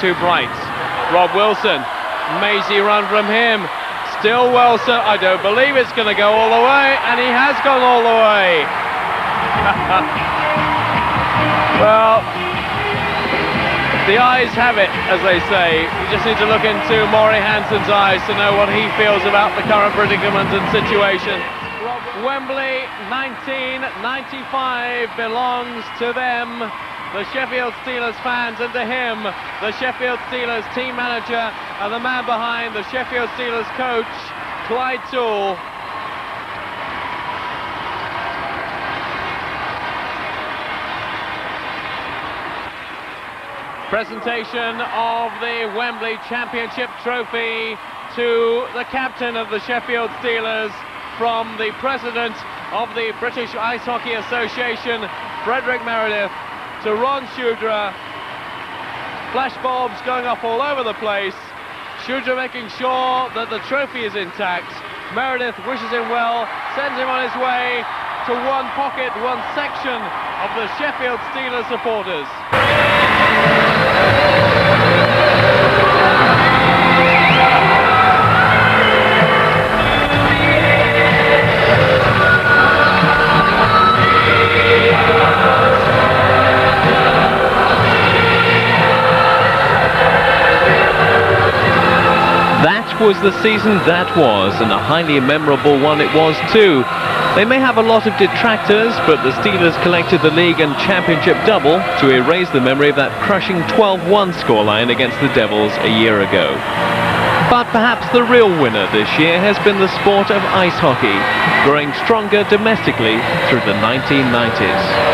too bright. Rob Wilson, mazy run from him. Still Wilson, I don't believe it's going to go all the way, and he has gone all the way. Well, the eyes have it, as they say. You just need to look into Maury Hansen's eyes to know what he feels about the current predicament and situation. Wembley 1995 belongs to them, the Sheffield Steelers fans, and to him, the Sheffield Steelers team manager and the man behind the Sheffield Steelers coach, Clyde Toole. Presentation of the Wembley Championship trophy to the captain of the Sheffield Steelers from the president of the British Ice Hockey Association, Frederick Meredith, to Ron Shudra. Flashbulbs going off all over the place. Shudra making sure that the trophy is intact. Meredith wishes him well, sends him on his way to one pocket, one section of the Sheffield Steelers supporters. That was the season that was, and a highly memorable one it was too. They may have a lot of detractors, but the Steelers collected the league and championship double to erase the memory of that crushing 12-1 scoreline against the Devils a year ago. But perhaps the real winner this year has been the sport of ice hockey, growing stronger domestically through the 1990s.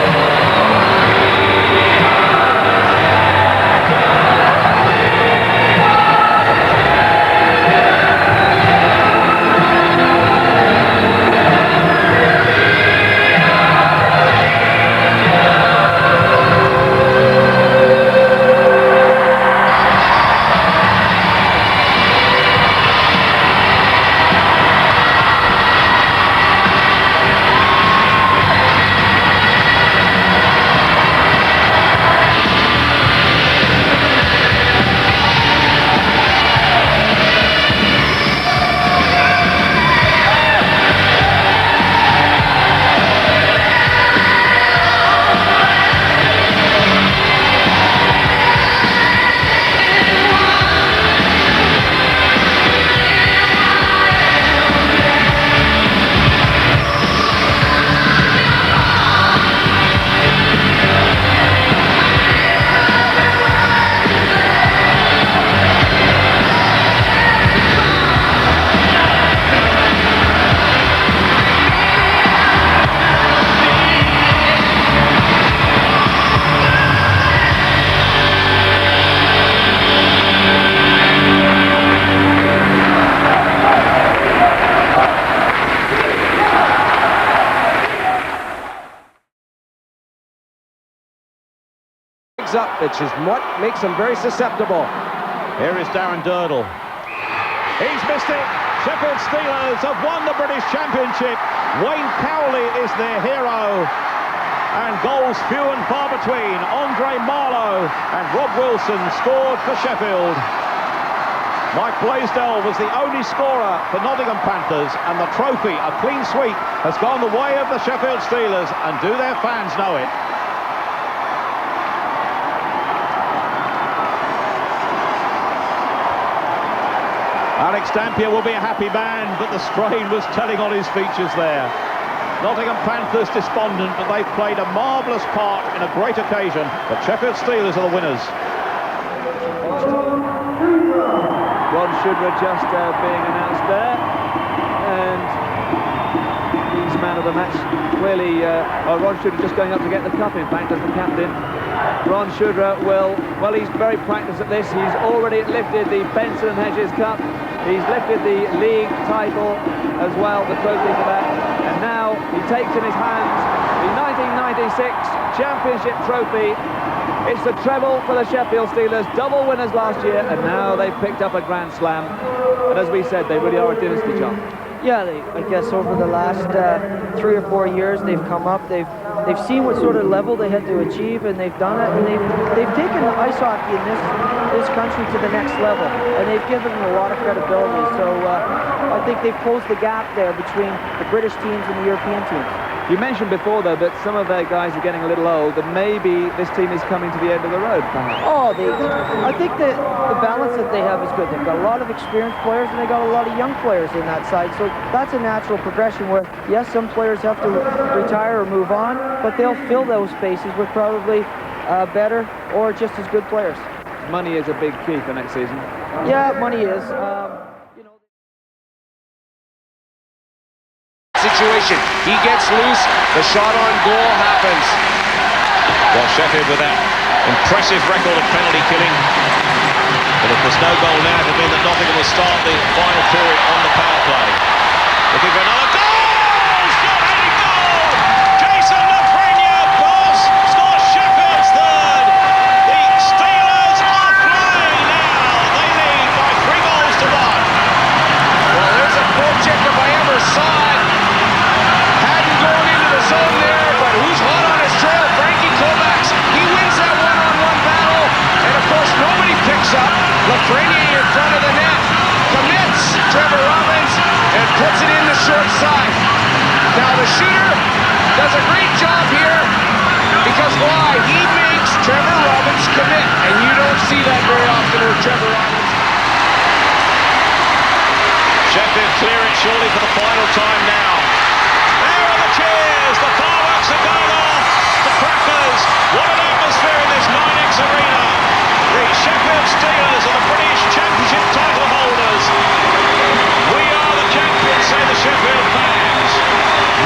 Up, which is what makes them very susceptible. Here is Darren Durdle. He's missed it. Sheffield Steelers have won the British Championship. Wayne Cowley is their hero. And goals few and far between. Andre Marlowe and Rob Wilson scored for Sheffield. Mike Blaisdell was the only scorer for Nottingham Panthers, and the trophy, a clean sweep, has gone the way of the Sheffield Steelers, and do their fans know it? Alex Dampier will be a happy man, but the strain was telling on his features there. Nottingham Panthers despondent, but they've played a marvellous part in a great occasion. But Sheffield Steelers are the winners. Ron Shudra just being announced there, and he's man of the match. Clearly, Ron Shudra just going up to get the cup, in fact, as the captain. Ron Shudra well, he's very practiced at this. He's already lifted the Benson and Hedges Cup. He's lifted the league title as well, the trophy for that. And now he takes in his hands the 1996 championship trophy. It's the treble for the Sheffield Steelers, double winners last year, and now they've picked up a Grand Slam. And as we said, they really are a dynasty, John. Yeah, I guess over the last 3 or 4 years they've come up, they've they've seen what sort of level they had to achieve, and they've done it, and they've taken ice hockey in this country to the next level, and they've given them a lot of credibility. So I think they've closed the gap there between the British teams and the European teams. You mentioned before, though, that some of their guys are getting a little old, that maybe this team is coming to the end of the road, perhaps. Oh, I think that the balance that they have is good. They've got a lot of experienced players, and they've got a lot of young players in that side. So that's a natural progression where, yes, some players have to retire or move on, but they'll fill those spaces with probably better or just as good players. Money is a big key for next season. Yeah, money is. Situation. He gets loose. The shot on goal happens. Well, Sheffield with that impressive record of penalty killing. But if there's no goal now, it will mean that Nottingham will start the final period on the power play. Looking for another goal! Shot-headed goal! Jason Lafreniere scores Sheffield's third. The Steelers are flying now. They lead by 3 goals to 1. Well, there's a goal check if I ever saw it. Hadn't gone into the zone there, but who's hot on his trail? Frankie Kovacs. He wins that one-on-one battle, and of course nobody picks up. Lafreniere in front of the net commits Trevor Robbins and puts it in the short side. Now the shooter does a great job here because why? He makes Trevor Robbins commit, and you don't see that very often with Trevor Robbins. Sheffield clear it surely for the final time now. There are the cheers, the fireworks are going off, the crackers. What an atmosphere in this 9X arena. The Sheffield Steelers are the British Championship title holders. We are the champions, say the Sheffield fans.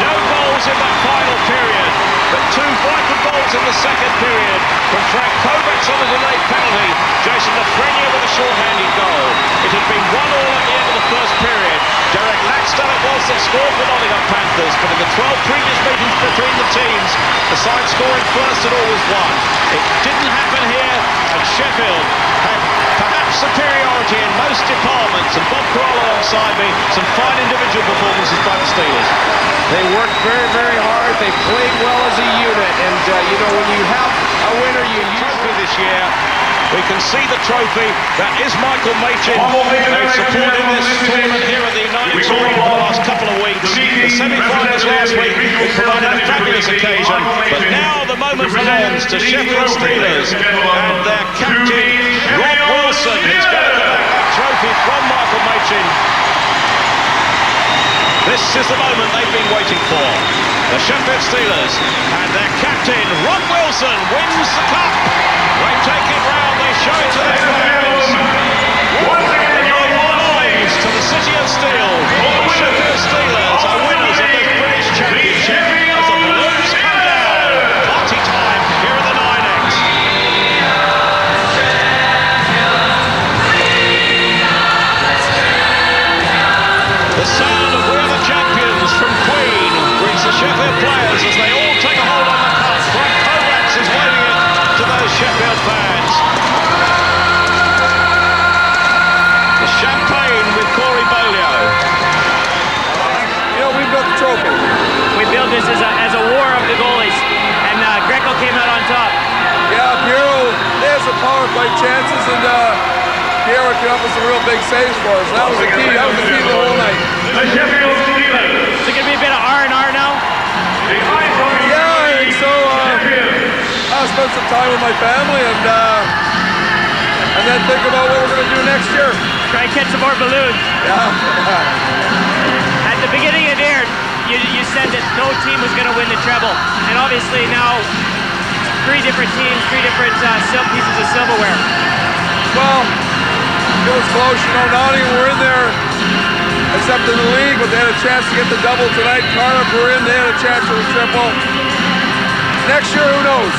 No goals in that final period, but 2 vital goals in the second period from Frank Kovacs on the delayed penalty. Jason Lafreniere with a short-handed goal. It had been 1-1 at the end of the first period. Derek Laxton it was that scored for Nottingham Panthers, but in the 12 previous meetings between the teams, the side scoring first had always won. It didn't happen here, and Sheffield had perhaps superiority in most departments, and Bob Carroll alongside me, some fine individual performances by the Steelers. They worked very, very hard. They played well as a unit, and you know, when you have a winner, you Trophy this year. We can see the trophy. That is Michael Machin. They've supported this tournament here at the United Arena for the last couple of weeks. The semi-finals last week provided a fabulous occasion, but now the moment belongs to Sheffield Steelers and their captain Rob Wilson, who's going to collect that trophy from Michael Machin. This is the moment they've been waiting for. The Sheffield Steelers and their captain Rob Wilson wins the cup. They take it round, they show it to their fans. And they lives to the City of Steel. The Sheffield Steelers are winners of the British Championship as the balloons come down. Party time here at the 9X. The sound of We Are the Champions from Queen brings the Sheffield players as they all take a hold on the cup. Frank Kovacs is waving it to those Sheffield fans. The champagne with Corey Bolio. You know, we built the trophy. We built this as a war of the goalies, and Greco came out on top. Yeah, Piero, there's some power play chances, and Piero came up with some real big saves for us. That was the key. That was the key the whole night. Is it going to be a bit of R&R now? Yeah, I think so. I'll spend some time with my family and then think about what we're going to do next year. Try and catch some more balloons. Yeah. At the beginning of the year, you said that no team was going to win the treble, and obviously now 3 different teams, 3 different pieces of silverware. Well, it was close. You know, Nottingham were in there, except in the league, but they had a chance to get the double tonight. Cardiff were in, they had a chance for the triple. Next year, who knows?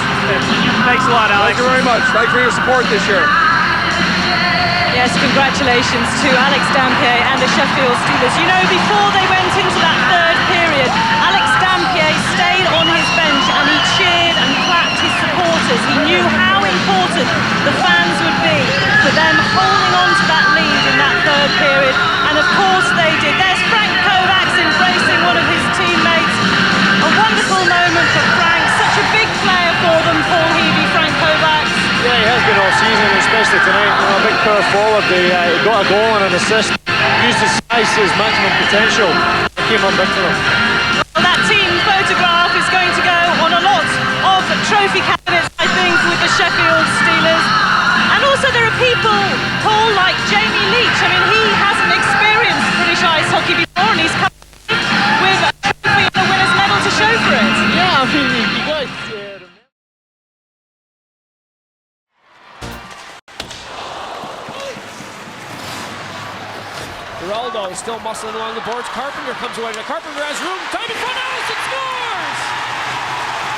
Thanks a lot, Alex. Thank you very much. Thanks for your support this year. Yes, congratulations to Alex Dampier and the Sheffield Steelers. You know, before they went into that third period, Alex Dampier stayed on his bench and he cheered and clapped his supporters. He knew how important the fans would be for them holding on to that lead in that third period. And of course they did. There's Frank Kovacs embracing one of his teammates. A wonderful moment for Frank. fantastic tonight. You know, a big power forward. He got a goal and an assist. Used his size to his maximum potential. It came up big for him. Well, that team photograph is going to go on a lot of trophy cabinets, I think, with the Sheffield Steelers. And also there are people, Paul, like Jamie Leach. I mean, he hasn't experienced British ice hockey before, and he's come with a trophy and a winner's medal to show for it. Yeah, I mean, you guys... Geraldo still muscling along the boards. Carpenter comes away. Now Carpenter has room. Time in front. Allison scores!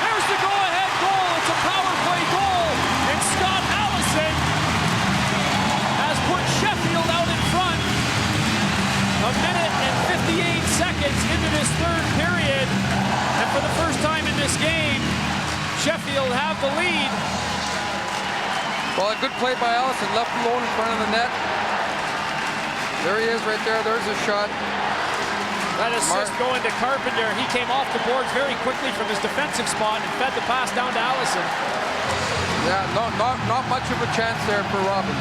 There's the go-ahead goal. It's a power play goal. And Scott Allison has put Sheffield out in front. A minute and 58 seconds into this third period. And for the first time in this game, Sheffield have the lead. Well, a good play by Allison, left alone in front of the net. There he is right there. There's a shot. That assist going to Carpenter. He came off the boards very quickly from his defensive spot and fed the pass down to Allison. Yeah, not much of a chance there for Robbins.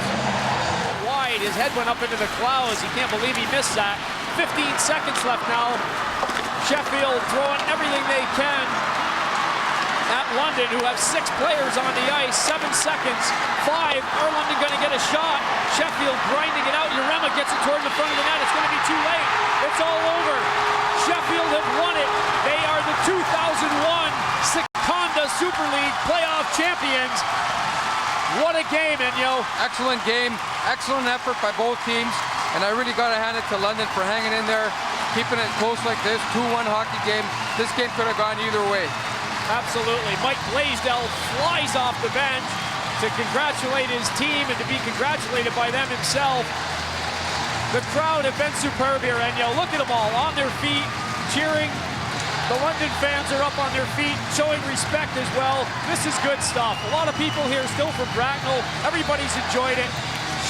Wide, his head went up into the clouds. He can't believe he missed that. 15 seconds left now. Sheffield throwing everything they can at London, who have 6 players on the ice. 7 seconds. 5. Are London going to get a shot? Sheffield grinding it out. Urema gets it toward the front of the net. It's going to be too late. It's all over. Sheffield have won it. They are the 2001 Seconda Super League playoff champions. What a game, Enyo. Excellent game. Excellent effort by both teams. And I really got to hand it to London for hanging in there, keeping it close like this. 2-1 hockey game. This game could have gone either way. Absolutely. Mike Blaisdell flies off the bench to congratulate his team and to be congratulated by them himself. The crowd have been superb here, Enyo. Look at them all on their feet, cheering. The London fans are up on their feet, showing respect as well. This is good stuff. A lot of people here still from Bracknell. Everybody's enjoyed it.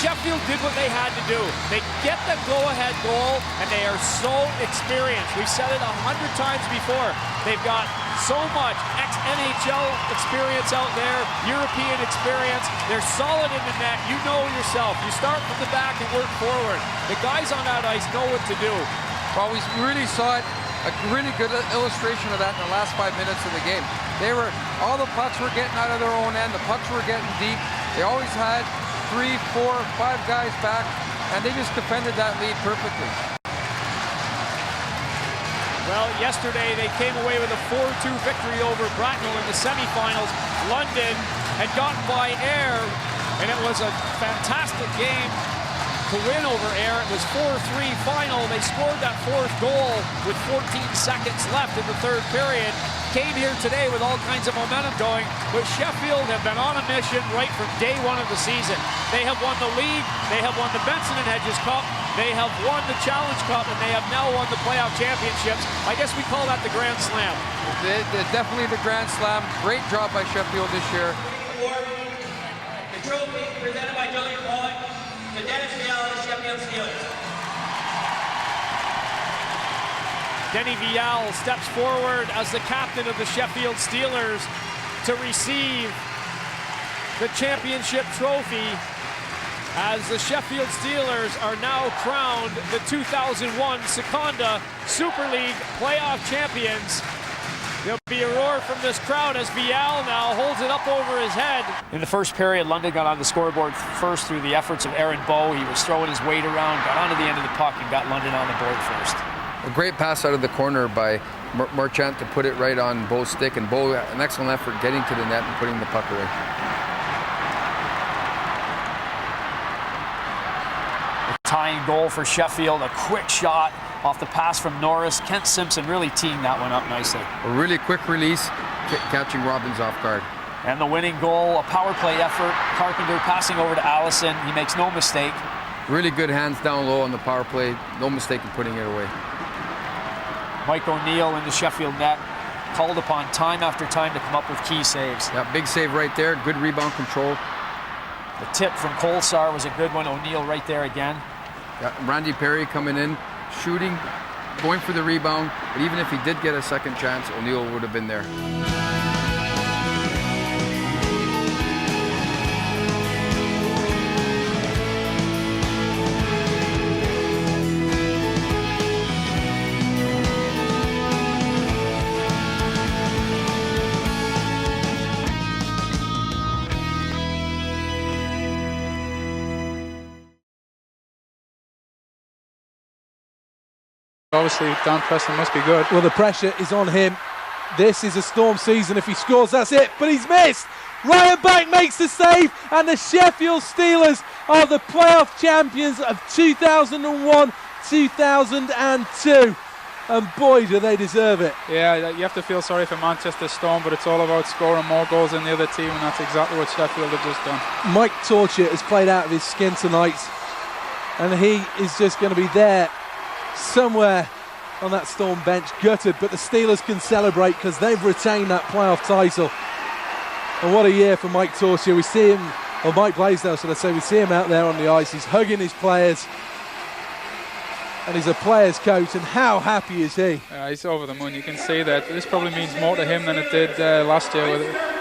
Sheffield did what they had to do. They get the go-ahead goal, and they are so experienced. We've said it 100 times before. They've got so much ex-NHL experience out there, European experience. They're solid in the net. You know yourself. You start from the back and work forward. The guys on that ice know what to do. Well, we really saw it. A really good illustration of that in the last 5 minutes of the game. All the pucks were getting out of their own end. The pucks were getting deep. They always had 3, 4, 5 guys back, and they just defended that lead perfectly. Well, yesterday they came away with a 4-2 victory over Bracknell in the semifinals. London had gotten by Ayr, and it was a fantastic game to win over Ayr. It was 4-3 final. They scored that 4th goal with 14 seconds left in the third period. Came here today with all kinds of momentum going, but Sheffield have been on a mission right from day one of the season. They have won the league, they have won the Benson and Hedges Cup, they have won the Challenge Cup, and they have now won the playoff championships. I guess we call that the Grand Slam. Definitely the Grand Slam. Great job by Sheffield this year. The trophy presented by Doug Pollock to Dennis Vial of the Sheffield Steelers. Denny Vial steps forward as the captain of the Sheffield Steelers to receive the championship trophy, as the Sheffield Steelers are now crowned the 2001 Seconda Super League playoff champions. There'll be a roar from this crowd as Vial now holds it up over his head. In the first period, London got on the scoreboard first through the efforts of Aaron Bowe. He was throwing his weight around, got onto the end of the puck, and got London on the board first. A great pass out of the corner by Marchant to put it right on Bowe's stick, and Bowe, an excellent effort getting to the net and putting the puck away. A tying goal for Sheffield, a quick shot off the pass from Norris. Kent Simpson really teeing that one up nicely. A really quick release, catching Robbins off guard. And the winning goal, a power play effort. Carpenter passing over to Allison. He makes no mistake. Really good hands down low on the power play. No mistake in putting it away. Mike O'Neill in the Sheffield net, called upon time after time to come up with key saves. Yeah, big save right there. Good rebound control. The tip from Kolsar was a good one. O'Neill right there again. Yeah, Randy Perry coming in, shooting, going for the rebound. But even if he did get a second chance, O'Neill would have been there. Obviously, Dan Preston must be good. Well, the pressure is on him. This is a Storm season. If he scores, that's it. But he's missed. Ryan Back makes the save, and the Sheffield Steelers are the playoff champions of 2001-2002. And boy, do they deserve it. Yeah, you have to feel sorry for Manchester Storm, but it's all about scoring more goals than the other team, and that's exactly what Sheffield have just done. Mike Torture has played out of his skin tonight, and he is just going to be there somewhere on that Storm bench, gutted, but the Steelers can celebrate because they've retained that playoff title. And what a year for Mike Torture. We see him, or Mike Blaisdell should I say, we see him out there on the ice. He's hugging his players, and he's a player's coach, and how happy is he? He's over the moon. You can see that this probably means more to him than it did last year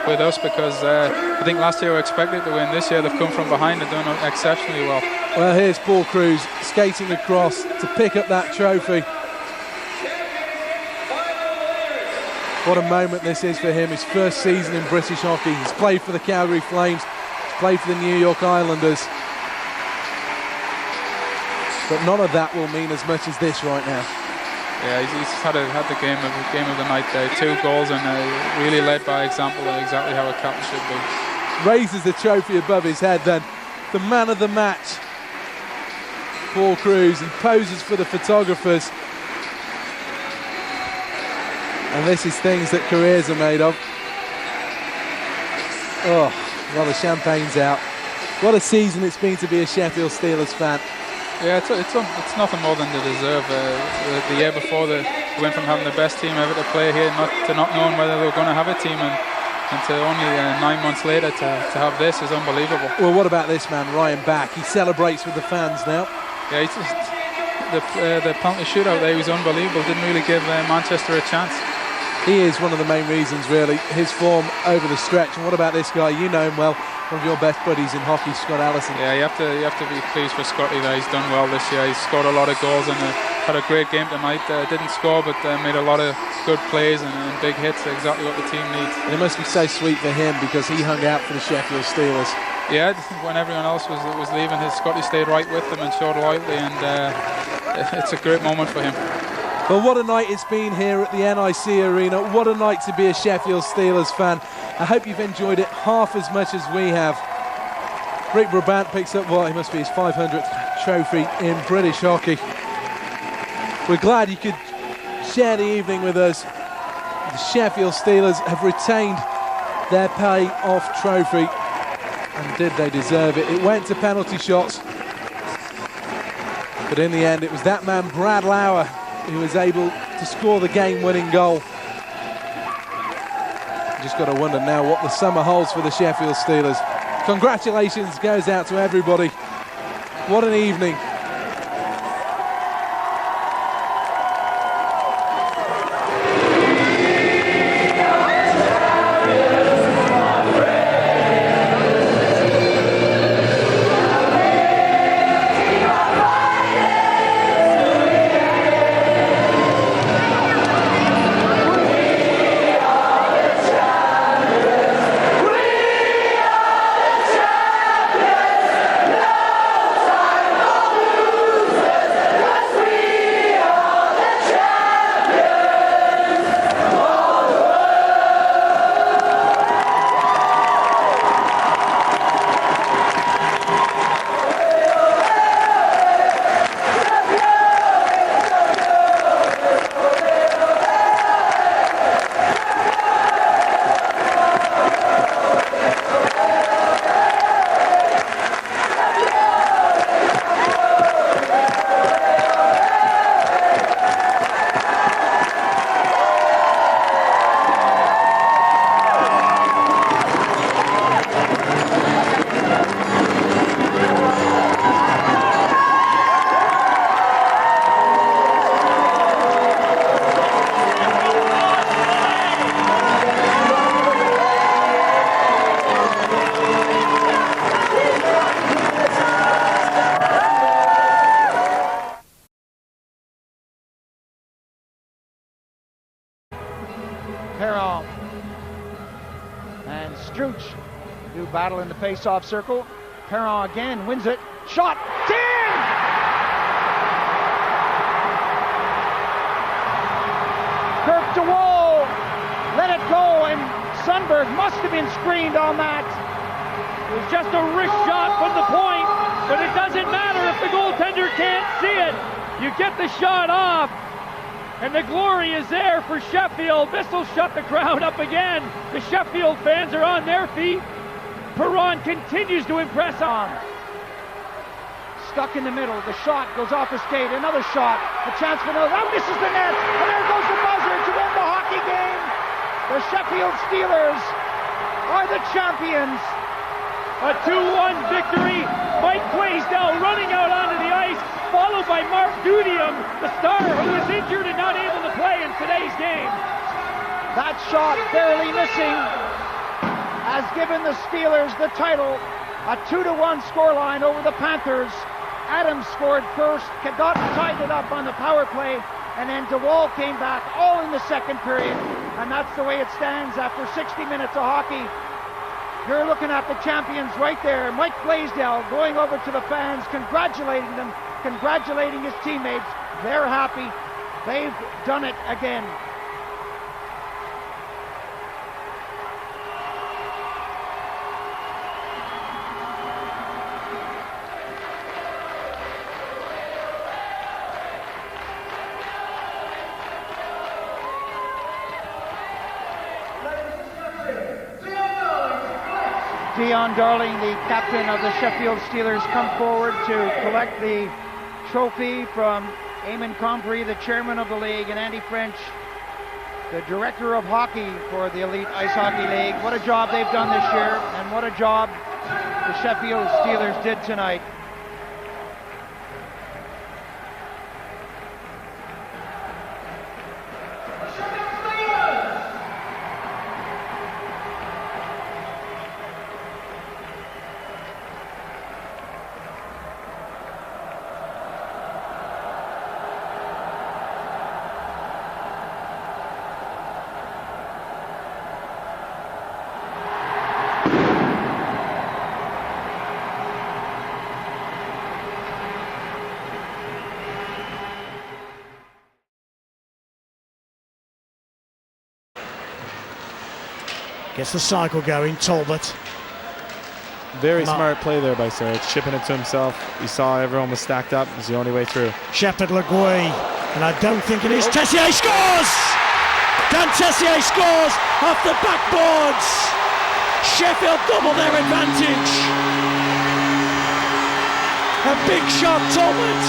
with us, because I think last year we expected to win. This year they've come from behind and done exceptionally well. Well, here's Paul Cruz skating across to pick up that trophy. What a moment this is for him, his first season in British hockey. He's played for the Calgary Flames, he's played for the New York Islanders. But none of that will mean as much as this right now. Yeah, he's had the game of the night there. 2 goals and really led by example of exactly how a captain should be. Raises the trophy above his head then. The man of the match, Paul Cruz. He poses for the photographers. And this is things that careers are made of. Oh, well, the champagne's out. What a season it's been to be a Sheffield Steelers fan. Yeah, it's nothing more than they deserve. The year before, they went from having the best team ever to play here to not knowing whether they were going to have a team, and to only 9 months later to have this is unbelievable. Well, what about this man, Ryan Back? He celebrates with the fans now. Yeah, the penalty shootout there was unbelievable. Didn't really give Manchester a chance. He is one of the main reasons, really, his form over the stretch. And what about this guy? You know him well, one of your best buddies in hockey, Scott Allison. Yeah, you have to be pleased for Scotty there. He's done well this year. He's scored a lot of goals and had a great game tonight. Didn't score, but made a lot of good plays and big hits. Exactly what the team needs. And it must be so sweet for him because he hung out for the Sheffield Steelers. Yeah, I think when everyone else was leaving, Scotty stayed right with them and showed loyalty, and it's a great moment for him. Well, what a night it's been here at the NIC Arena. What a night to be a Sheffield Steelers fan. I hope you've enjoyed it half as much as we have. Rick Brabant picks up what he must be his 500th trophy in British hockey. We're glad you could share the evening with us. The Sheffield Steelers have retained their pay-off trophy, and did they deserve it? It went to penalty shots, but in the end it was that man Brad Lauer who was able to score the game-winning goal. Just got to wonder now what the summer holds for the Sheffield Steelers. Congratulations goes out to everybody. What an evening. Battle in the face-off circle. Perron again wins it. Shot! In! Sandberg must have been screened on that. It was just a wrist shot from the point, but it doesn't matter if the goaltender can't see it. You get the shot off, and the glory is there for Sheffield. This will shut the crowd up again. The Sheffield fans are on their feet. Perron continues to impress on. Stuck in the middle, the shot goes off the skate, another shot, a chance for another, that misses the net, and there goes the buzzer to end the hockey game. The Sheffield Steelers are the champions. A 2-1 victory. Mike Blaisdell running out onto the ice, followed by Mark Dudium, the star who was injured and not able to play in today's game. That shot barely missing has given the Steelers the title. A 2-1 scoreline over the Panthers. Adams scored first, got tied it up on the power play, and then DeWall came back all in the second period, and that's the way it stands after 60 minutes of hockey. You're looking at the champions right there. Mike Blaisdell going over to the fans, congratulating them, congratulating his teammates. They're happy. They've done it again. Dion Darling, the captain of the Sheffield Steelers, come forward to collect the trophy from Eamon Comprie, the chairman of the league, and Andy French, the director of hockey for the Elite Ice Hockey League. What a job they've done this year, and what a job the Sheffield Steelers did tonight. Gets the cycle going, Talbot. Very smart play there by Serge, chipping it to himself. He saw everyone was stacked up. It was the only way through. Shepard Legui, and I don't think it is. Tessier scores! Dan Tessier scores off the backboards. Sheffield double their advantage. A big shot, Talbot.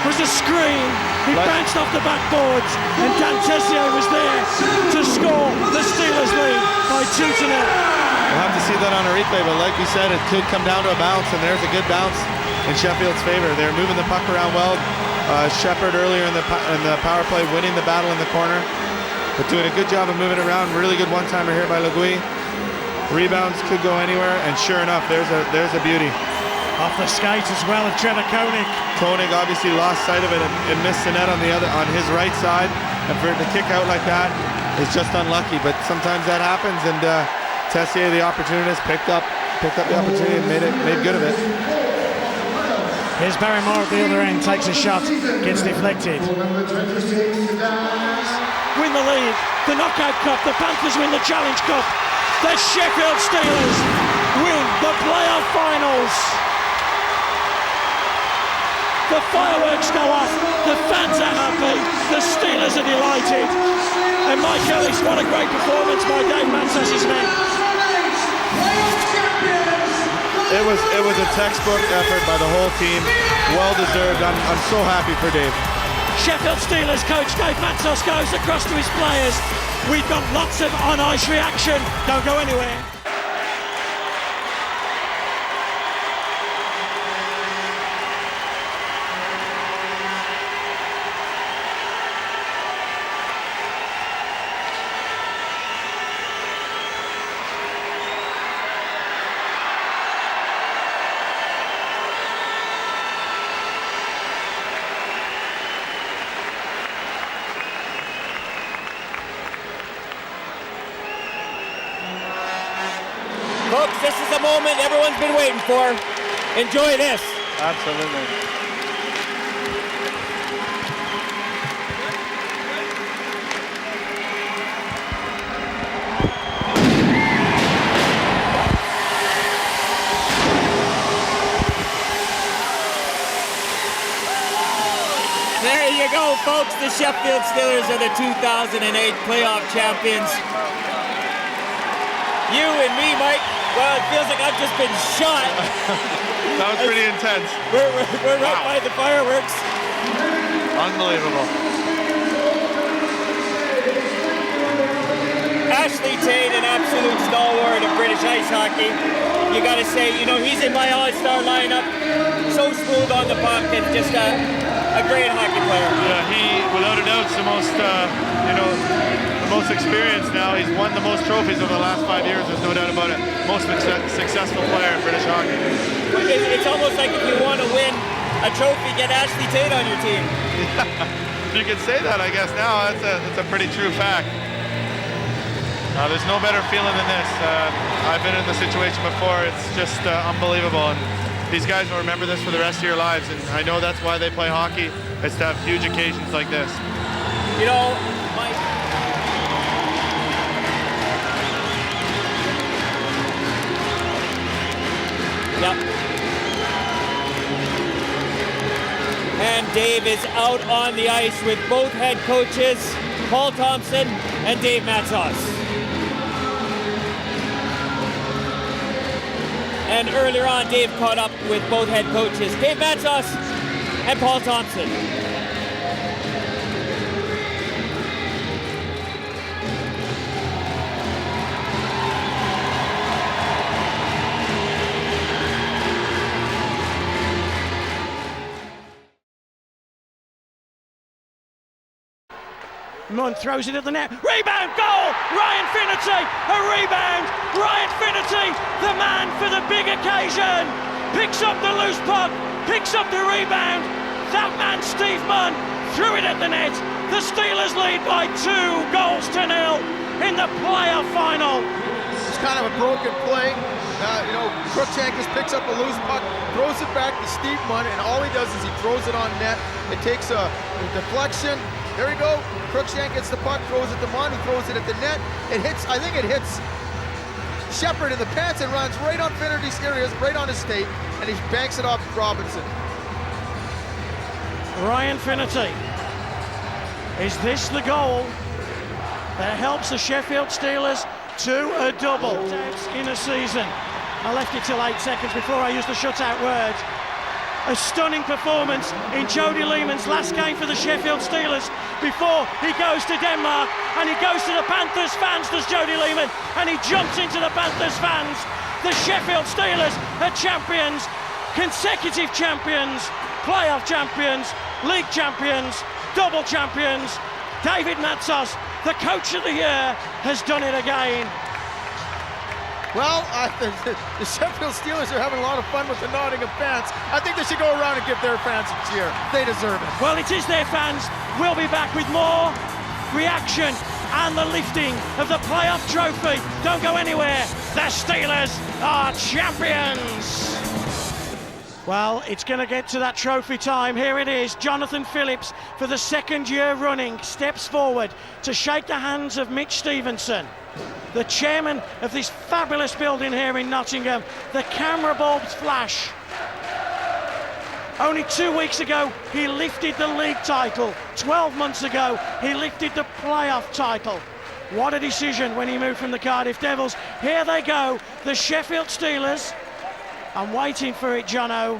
Was a screen. He bounced off the backboards, and Dan Tessier was there to score the Steelers lead by 2-0. We'll have to see that on a replay, but like we said, it could come down to a bounce, and there's a good bounce in Sheffield's favor. They're moving the puck around well. Shepard earlier in the power play, winning the battle in the corner, but doing a good job of moving around. Really good one-timer here by Legui. Rebounds could go anywhere, and sure enough, there's a beauty. Off the skate as well of Trevor Koenig. Koenig obviously lost sight of it and missed the net on his right side, and for it to kick out like that is just unlucky. But sometimes that happens, and Tessier, the opportunist, picked up the opportunity and made good of it. Here's Barrymore at the other end, takes a shot, gets deflected. Win the league, the knockout cup, the Panthers win the Challenge Cup. The Sheffield Steelers win the playoff finals. The fireworks go off, the fans are happy, the Steelers are delighted. And Mike Ellis, what a great performance by Dave Mansas's men. It was a textbook effort by the whole team, well deserved. I'm so happy for Dave. Sheffield Steelers coach Dave Mansos goes across to his players. We've got lots of on-ice reaction, don't go anywhere. Folks, this is the moment everyone's been waiting for. Enjoy this. Absolutely. folks, the Sheffield Steelers are the 2008 playoff champions. You and me, Mike, well, it feels like I've just been shot. That was pretty intense. We're right by the fireworks. Unbelievable. Ashley Tate, an absolute stalwart of British ice hockey. You got to say, you know, he's in my all-star lineup. So smooth on the puck and just a great hockey player. Yeah, he, without a doubt, is the most, the most experienced now. He's won the most trophies over the last 5 years. There's no doubt about it. Most successful player in British hockey. It's almost like if you want to win a trophy, get Ashley Tate on your team. You can say that, I guess, now. That's a pretty true fact. There's no better feeling than this. I've been in the situation before. It's just unbelievable. And these guys will remember this for the rest of your lives. And I know that's why they play hockey. It's to have huge occasions like this. You know, Mike. Yep. And Dave is out on the ice with both head coaches, Paul Thompson and Dave Matzos. And earlier on, Dave caught up with both head coaches, Dave Matzos and Paul Thompson. Munn throws it at the net. Rebound, goal! Ryan Finnerty, a rebound! Ryan Finnerty, the man for the big occasion, picks up the loose puck, picks up the rebound. That man, Steve Munn, threw it at the net. The Steelers lead by 2 goals to 0 in the playoff final. It's kind of a broken play. Crookshanks picks up a loose puck, throws it back to Steve Munn, and all he does is he throws it on net. It takes a deflection. There we go. Crookshank gets the puck, throws it to Munn, he throws it at the net. I think it hits Shepard in the pants and runs right on Finnerty's areas, right on his skate, and he banks it off Robinson. Ryan Finnerty. Is this the goal that helps the Sheffield Steelers to a double in a season? I left it till 8 seconds before I used the shutout word. A stunning performance in Jody Lehman's last game for the Sheffield Steelers before he goes to Denmark, and he goes to the Panthers fans, does Jody Lehman, and he jumps into the Panthers fans. The Sheffield Steelers are champions, consecutive champions, playoff champions, league champions, double champions. David Matzos, the coach of the year, has done it again. Well, the Sheffield Steelers are having a lot of fun with the Nottingham fans. I think they should go around and give their fans a cheer. They deserve it. Well, it is their fans. We'll be back with more reaction and the lifting of the playoff trophy. Don't go anywhere. The Steelers are champions. Well, it's going to get to that trophy time. Here it is. Jonathan Phillips, for the 2nd year running, steps forward to shake the hands of Mitch Stevenson, the chairman of this fabulous building here in Nottingham. The camera bulbs flash. Only 2 weeks ago, he lifted the league title. 12 months ago, he lifted the playoff title. What a decision when he moved from the Cardiff Devils. Here they go, the Sheffield Steelers. I'm waiting for it, Jono.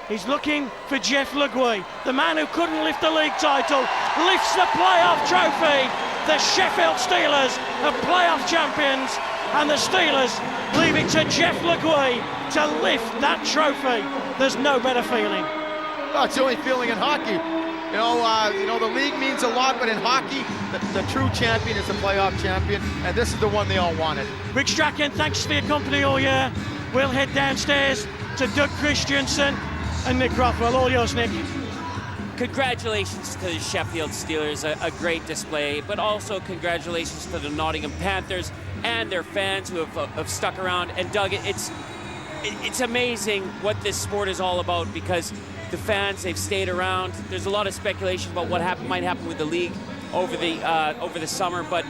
He's looking for Jeff Legui, the man who couldn't lift the league title, lifts the playoff trophy. The Sheffield Steelers are playoff champions, and the Steelers leave it to Jeff Legui to lift that trophy. There's no better feeling. Oh, it's the only feeling in hockey. The league means a lot, but in hockey, the true champion is the playoff champion, and this is the one they all wanted. Rick Strachan, thanks for your company all year. We'll head downstairs to Doug Christensen and Nick Rothwell. All yours, Nick. Congratulations to the Sheffield Steelers, a great display, but also congratulations to the Nottingham Panthers and their fans who have stuck around. And Doug, it's amazing what this sport is all about, because the fans, they've stayed around. There's a lot of speculation about what might happen with the league over the summer, but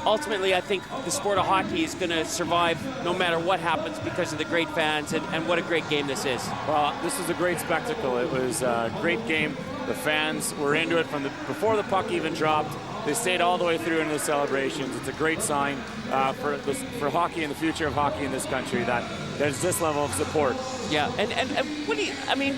ultimately, I think the sport of hockey is going to survive no matter what happens because of the great fans and what a great game this is. Well, this is a great spectacle. It was a great game. The fans were into it before the puck even dropped. They stayed all the way through into the celebrations. It's a great sign for hockey and the future of hockey in this country that there's this level of support. Yeah, and what do you, I mean,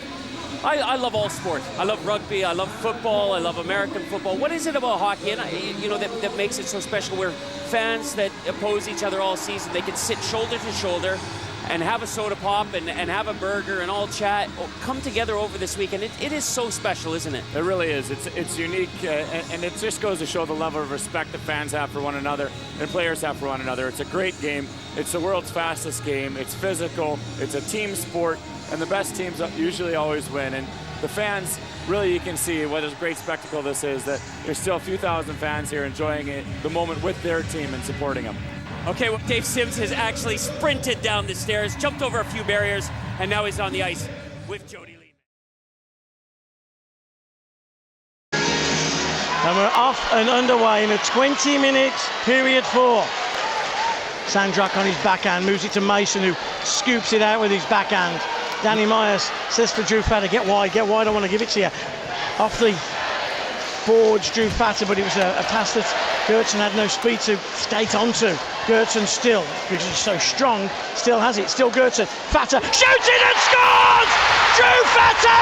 I love all sports. I love rugby, I love football, I love American football. What is it about hockey, and that makes it so special, where fans that oppose each other all season, they can sit shoulder to shoulder and have a soda pop and have a burger and all chat, come together over this weekend. It is so special, isn't it? It really is. It's unique, and it just goes to show the level of respect that fans have for one another and players have for one another. It's a great game. It's the world's fastest game. It's physical. It's a team sport, and the best teams usually always win. And the fans, really, you can see what a great spectacle this is, that there's still a few thousand fans here enjoying the moment with their team and supporting them. Okay, well, Dave Sims has actually sprinted down the stairs, jumped over a few barriers, and now he's on the ice with Jody Lee. And we're off and underway in a 20-minute period 4. Sandrak on his backhand, moves it to Mason, who scoops it out with his backhand. Danny Myers says to Drew Fatter, get wide, I want to give it to you. Off the boards, Drew Fatter, but it was a pass that Gertson had no speed to skate onto. Gertson still, because he's so strong, still has it, still Gertson. Fatter shoots it and scores! Drew Fatter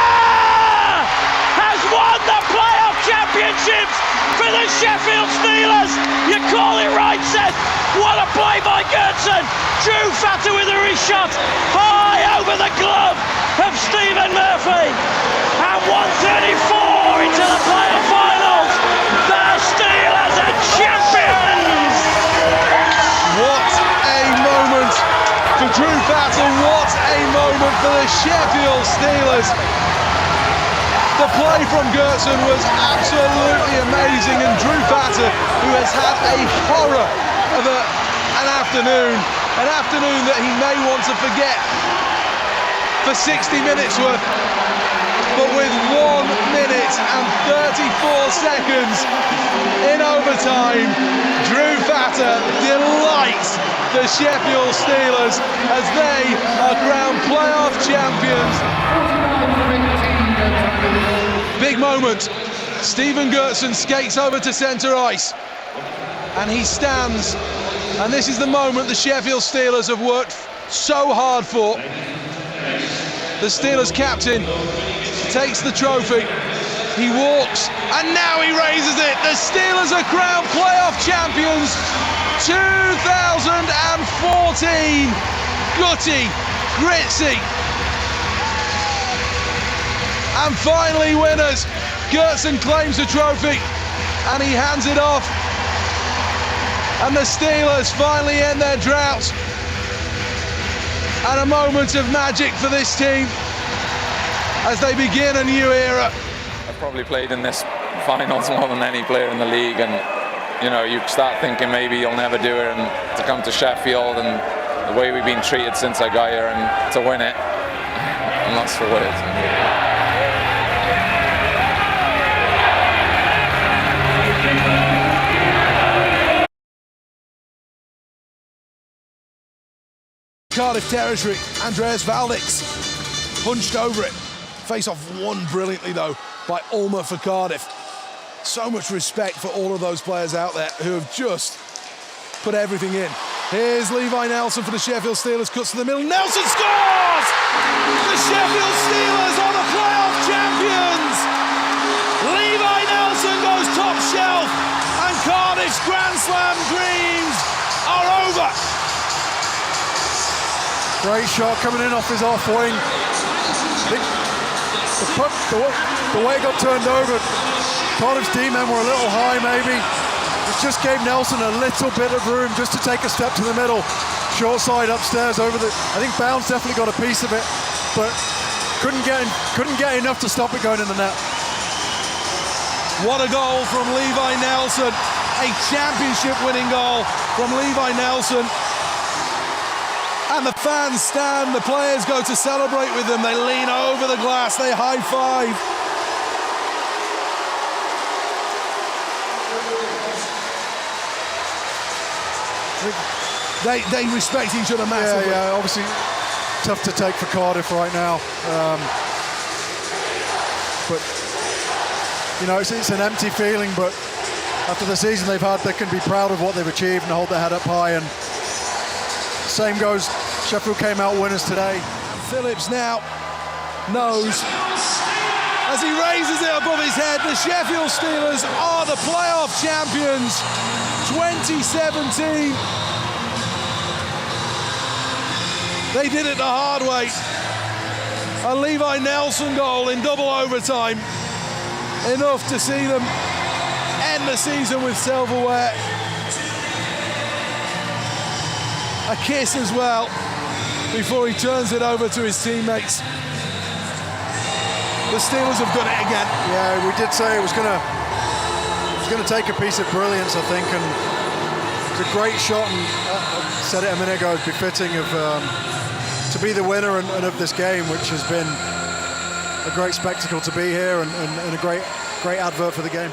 has won the playoff championships for the Sheffield Steelers. You call it right, Seth. What a play by Gertson. Drew Fatter with a reshot high over the glove of Stephen Murphy. And 1:34 into the playoff finals. The Steelers are champions. What a moment for Drew Fatter. What a moment for the Sheffield Steelers. The play from Gertson was absolutely amazing, and Drew Fatter, who has had a horror of an afternoon that he may want to forget for 60 minutes worth, but with 1 minute and 34 seconds in overtime, Drew Fatter delights the Sheffield Steelers as they are crowned playoff champions. Big moment. Stephen Gertson skates over to centre ice and he stands, and this is the moment the Sheffield Steelers have worked so hard for. The Steelers captain takes the trophy, he walks, and now he raises it. The Steelers are crowned playoff champions 2014. Gutty, gritty, and finally winners. Gertson claims the trophy and he hands it off, and the Steelers finally end their drought, and a moment of magic for this team as they begin a new era. I've probably played in this finals more than any player in the league, and you start thinking maybe you'll never do it, and to come to Sheffield and the way we've been treated since I got here and to win it, I'm lost for words. Cardiff territory, Andreas Valdix punched over it. Face-off won brilliantly though by Ulmer for Cardiff. So much respect for all of those players out there who have just put everything in. Here's Levi Nelson for the Sheffield Steelers, cuts to the middle, Nelson scores! The Sheffield Steelers are the playoff champions! Levi Nelson goes top shelf, and Cardiff's Grand Slam dreams are over. Great shot coming in off his off wing. The puck, the way it got turned over, Cardiff's D-men were a little high maybe. It just gave Nelson a little bit of room just to take a step to the middle. Short side upstairs over the, I think Bounds definitely got a piece of it, but couldn't get enough to stop it going in the net. What a goal from Levi Nelson. A championship winning goal from Levi Nelson. And the fans stand, the players go to celebrate with them, they lean over the glass, they high five. They respect each other massively. Yeah, obviously tough to take for Cardiff right now. But, you know, it's an empty feeling, but after the season they've had, they can be proud of what they've achieved and hold their head up high. And same goes, Sheffield came out winners today. Phillips now knows, as he raises it above his head, the Sheffield Steelers are the playoff champions 2017. They did it the hard way. A Levi Nelson goal in double overtime. Enough to see them end the season with silverware. A kiss as well before he turns it over to his teammates. The Steelers have done it again. Yeah, we did say it was going to take a piece of brilliance, I think, and it's a great shot, and I said it a minute ago, it's befitting of to be the winner and of this game, which has been a great spectacle to be here and a great advert for the game.